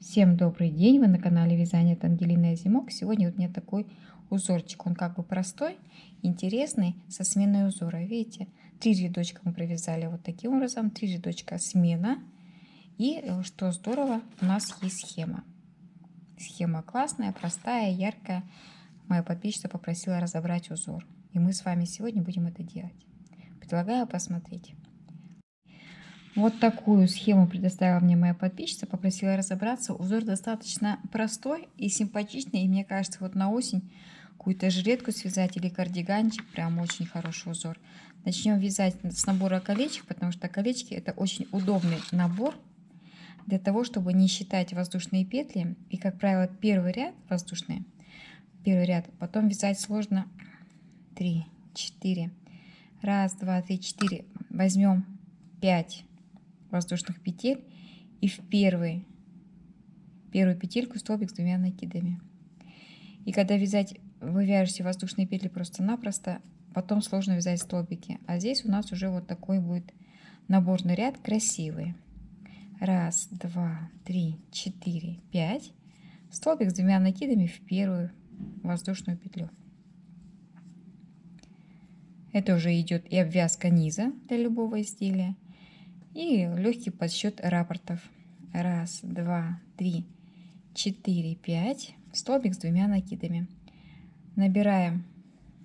Всем добрый день! Вы на канале Вязание от Ангелины Озимок. Сегодня вот у меня такой узорчик. Он как бы простой, интересный, со сменой узора. Видите, 3 рядочка мы провязали вот таким образом, 3 рядочка смена. И что здорово, у нас есть схема. Схема классная, простая, яркая. Моя подписчица попросила разобрать узор. И мы с вами сегодня будем это делать. Предлагаю посмотреть. Вот такую схему предоставила мне моя подписчица, попросила разобраться. Узор достаточно простой и симпатичный, и мне кажется, вот на осень какую-то жилетку связать или кардиганчик, прям очень хороший узор. Начнем вязать с набора колечек, потому что колечки это очень удобный набор для того, чтобы не считать воздушные петли. И, как правило, первый ряд воздушные, первый ряд, потом вязать сложно. 3, 4, раз, два, три, 4. Возьмем 5 воздушных петель и в первую петельку столбик с 2 накидами. И когда вязать, вы вяжете воздушные петли просто-напросто, потом сложно вязать столбики. А здесь у нас уже вот такой будет наборный ряд красивый. Раз, два, три, 4, 5. Столбик с 2 накидами в первую воздушную петлю. Это уже идет и обвязка низа для любого изделия, и легкий подсчет раппортов. Раз, два, три, 4, 5. Столбик с 2 накидами. Набираем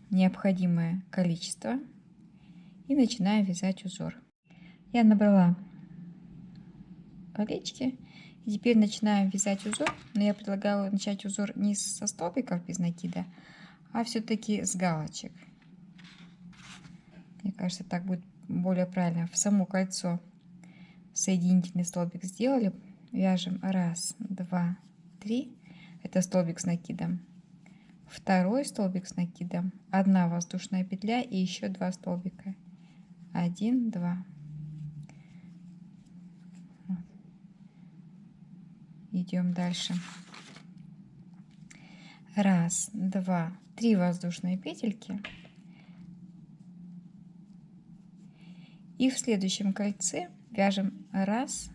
необходимое количество и начинаем вязать узор. Я набрала колечки. И теперь начинаем вязать узор. Но я предлагаю начать узор не со столбиков без накида, а все-таки с галочек. Мне кажется, так будет более правильно. В само кольцо соединительный столбик сделали, вяжем раз, два, три, это столбик с накидом, второй столбик с накидом, 1 воздушная петля и еще 2 столбика, 1, 2. Идем дальше. Раз, два, 3 воздушные петельки, и в следующем кольце вяжем раз,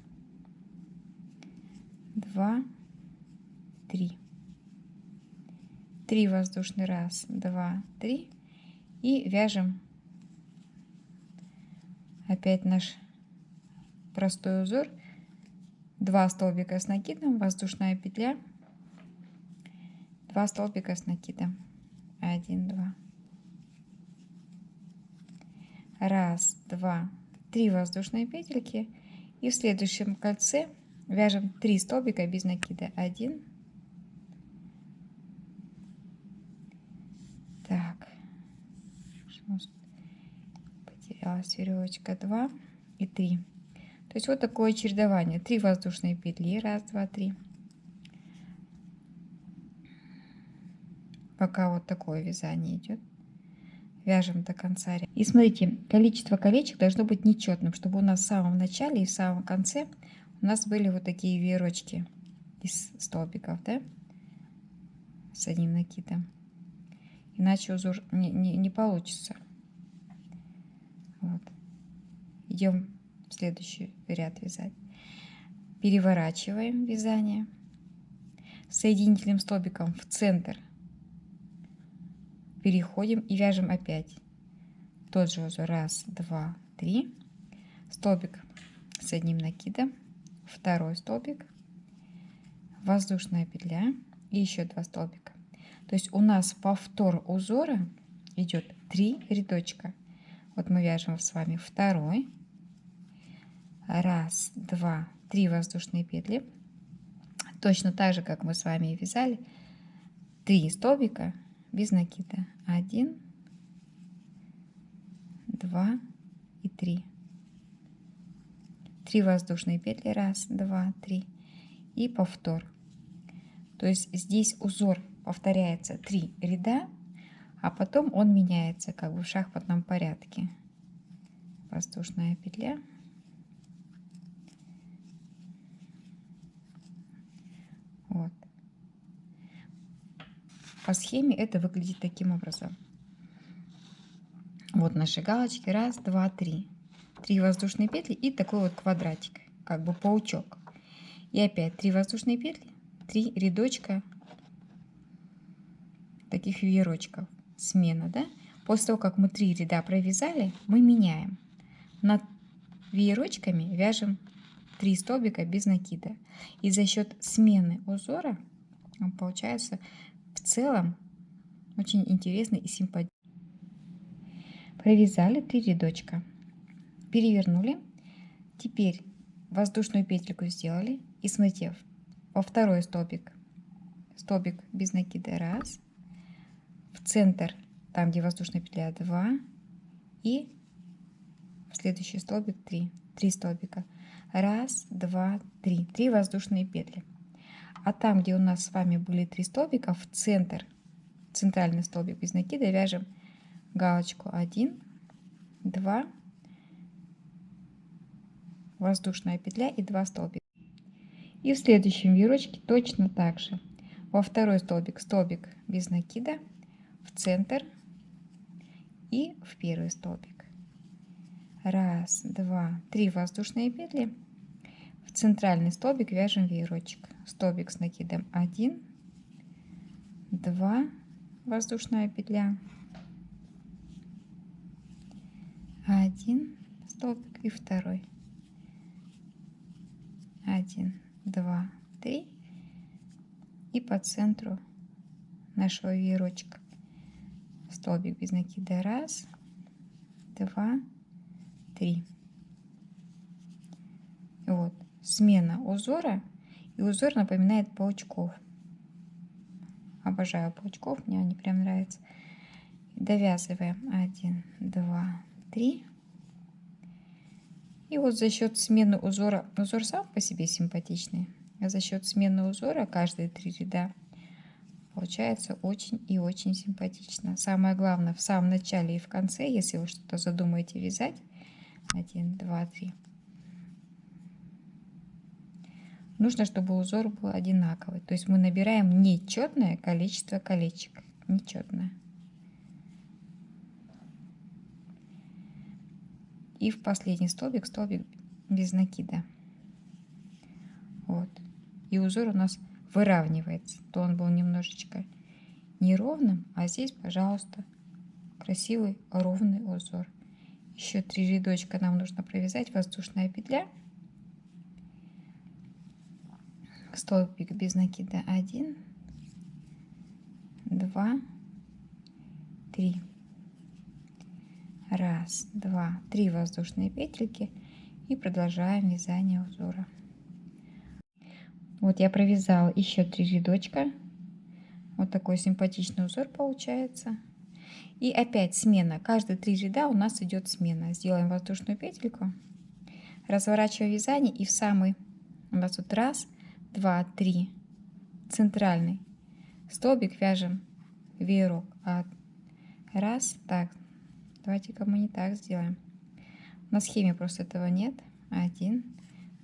два, 3. 3 воздушные, раз, два, 3, и вяжем опять наш простой узор. 2 столбика с накидом, воздушная петля, 2 столбика с накидом, 1, 2. Раз, два, 3 воздушные петельки, и в следующем кольце вяжем 3 столбика без накида. 1, так, потерялась веревочка, 2 и 3. То есть вот такое чередование. 3 воздушные петли, раз, два, 3. Пока вот такое вязание идет. Вяжем до конца. И смотрите, количество колечек должно быть нечетным, чтобы у нас в самом начале и в самом конце у нас были вот такие веерочки из столбиков, да, с одним накидом. Иначе узор не получится. Вот. Идем в следующий ряд вязать. Переворачиваем вязание. Соединительным столбиком в центр переходим и вяжем опять тот же узор. Раз, два, 3. Столбик с одним накидом, второй столбик, воздушная петля и еще 2 столбика. То есть у нас повтор узора идет 3 рядочка. Вот мы вяжем с вами второй. Раз, два, 3 воздушные петли. Точно так же, как мы с вами и вязали. 3 столбика без накида. 1, 2 и 3. 3 воздушные петли. Раз, два, 3. И повтор. То есть здесь узор повторяется 3 ряда, а потом он меняется как бы в шахматном порядке. Воздушная петля. Вот. По схеме это выглядит таким образом. Вот наши галочки. Раз, два, 3. 3 воздушные петли и такой вот квадратик, как бы паучок. И опять 3 воздушные петли, 3 рядочка таких веерочков. Смена, да? После того, как мы 3 ряда провязали, мы меняем. Над веерочками вяжем 3 столбика без накида. И за счет смены узора получается в целом очень интересный и симпатичный. Провязали 3 рядочка, перевернули. Теперь воздушную петельку сделали. И смотрите, во второй столбик без накида 1, в центр, там где воздушная петля, 2, и в следующий столбик 3 столбика. 1, 2, 3. 3 воздушные петли. А там, где у нас с вами были 3 столбика, в центральный столбик без накида вяжем галочку 1, 2, воздушная петля и 2 столбика. И в следующем веерочке точно так же. Во второй столбик без накида, в центр и в первый столбик. 1, 2, 3 воздушные петли. В центральный столбик вяжем веерочек. Столбик с накидом 1, 2, воздушная петля, 1 столбик и второй. 1, 2, 3. И по центру нашего веерочка столбик без накида 1, 2, 3. Вот смена узора, и узор напоминает паучков. Обожаю паучков, мне они прям нравятся. Довязываем 1, 2, 3. И вот за счет смены узора, узор сам по себе симпатичный, а за счет смены узора каждые 3 ряда получается очень и очень симпатично. Самое главное, в самом начале и в конце, если вы что-то задумаете вязать, 1, 2, 3, нужно, чтобы узор был одинаковый. То есть мы набираем нечетное количество колечек. Нечетное. И в последний столбик без накида. Вот. И узор у нас выравнивается. То он был немножечко неровным, а здесь, пожалуйста, красивый ровный узор. Еще 3 рядочка нам нужно провязать. Воздушная петля. Столбик без накида 1, 2, 3. 1, 2, 3 воздушные петельки и продолжаем вязание узора. Вот я провязала еще 3 рядочка. Вот такой симпатичный узор получается. И опять смена. Каждые 3 ряда у нас идет смена. Сделаем воздушную петельку, разворачиваем вязание и в самый у нас тут 1, 2, 3 центральный столбик вяжем веерок. 1, так, давайте-ка мы не так сделаем. На схеме просто этого нет. 1,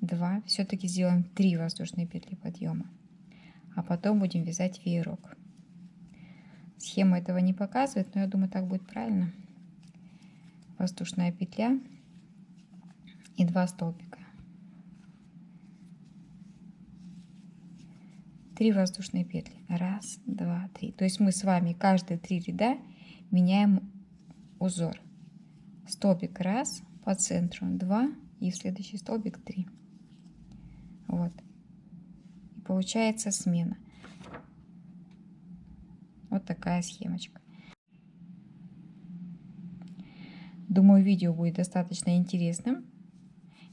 2, все-таки сделаем 3 воздушные петли подъема, а потом будем вязать веерок. Схема этого не показывает, но я думаю, так будет правильно. Воздушная петля и 2 столбика. 3 воздушные петли. 1, 2, 3. То есть мы с вами каждые 3 ряда меняем узор. Столбик 1 по центру, 2 и в следующий столбик 3. Вот. И получается смена. Вот такая схемочка. Думаю, видео будет достаточно интересным.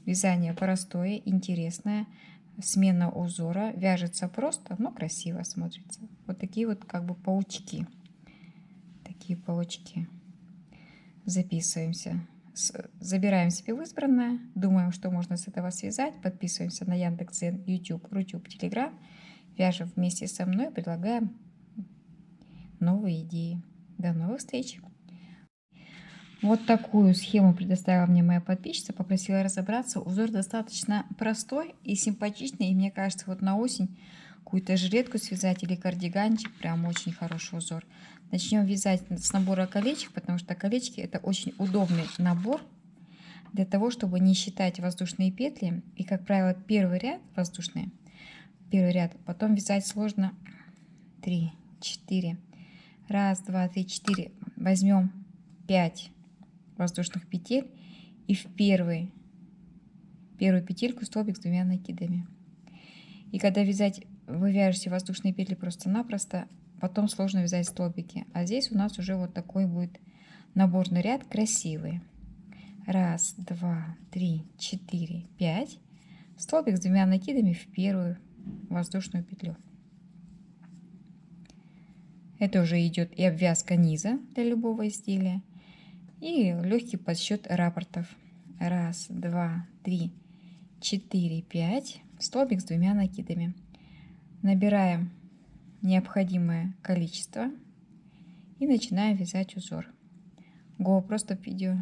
Вязание простое, интересное. Смена узора. Вяжется просто, но красиво смотрится. Вот такие вот как бы паучки. Такие паучки. Записываемся. Забираем себе в избранное. Думаем, что можно с этого связать. Подписываемся на Яндекс.Дзен, YouTube, Рутюб, Телеграм. Вяжем вместе со мной. Предлагаем новые идеи. До новых встреч! Вот такую схему предоставила мне моя подписчица, попросила разобраться. Узор достаточно простой и симпатичный. И мне кажется, вот на осень какую-то жилетку связать или кардиганчик, прям очень хороший узор. Начнем вязать с набора колечек, потому что колечки это очень удобный набор для того, чтобы не считать воздушные петли. И, как правило, первый ряд воздушные первый ряд. Потом вязать сложно 3, 4. Раз, два, три, 4. Возьмем 5 воздушных петель и в первую петельку столбик с 2 накидами. И когда вязать, вы вяжете воздушные петли просто-напросто, потом сложно вязать столбики. А здесь у нас уже вот такой будет наборный ряд красивый. Раз, два, три, 4, 5. Столбик с 2 накидами в первую воздушную петлю. Это уже идет и обвязка низа для любого изделия, и легкий подсчет раппортов. Раз, два, три, 4, 5. Столбик с 2 накидами. Набираем необходимое количество и начинаем вязать узор. Go, просто видео.